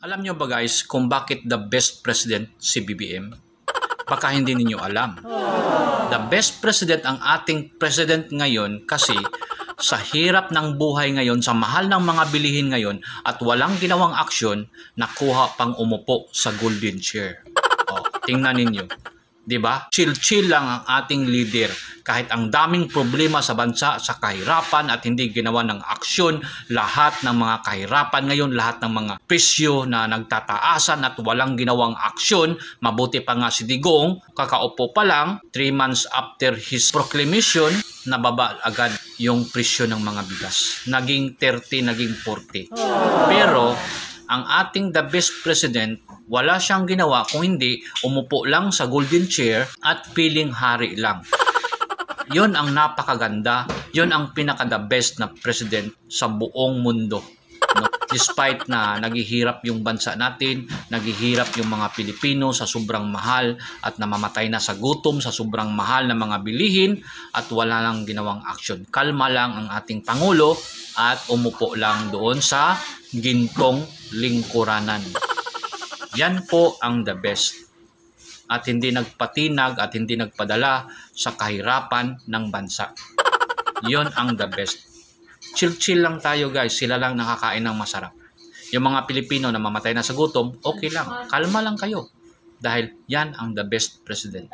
Alam nyo ba guys kung bakit the best president si BBM? Baka hindi ninyo alam. The best president ang ating president ngayon kasi sa hirap ng buhay ngayon, sa mahal ng mga bilihin ngayon at walang ginawang aksyon, nakuha pang umupo sa golden chair. O, tingnan ninyo. 'Di ba? Chill-chill lang ang ating leader kahit ang daming problema sa bansa, sa kahirapan at hindi ginawa ng aksyon. Lahat ng mga kahirapan ngayon, lahat ng mga presyo na nagtataasan at walang ginawang aksyon. Mabuti pa nga si Digong, kakaupo pa lang 3 months after his proclamation, nababa agad yung presyo ng mga bigas. Naging 30, naging 40. Pero ang ating the best president, wala siyang ginawa kung hindi umupo lang sa golden chair at feeling hari lang. Yon ang napakaganda, yon ang pinaka-the best na president sa buong mundo. No? Despite na naghihirap yung bansa natin, naghihirap yung mga Pilipino sa sobrang mahal at namamatay na sa gutom sa sobrang mahal na mga bilihin at wala lang ginawang aksyon. Kalma lang ang ating Pangulo at umupo lang doon sa gintong lingkuranan. Yan po ang the best. At hindi nagpatinag at hindi nagpadala sa kahirapan ng bansa. Yon ang the best. Chill-chill lang tayo guys. Sila lang nakakain ng masarap. Yung mga Pilipino na mamatay na sa gutom, okay lang. Kalma lang kayo. Dahil yan ang the best president.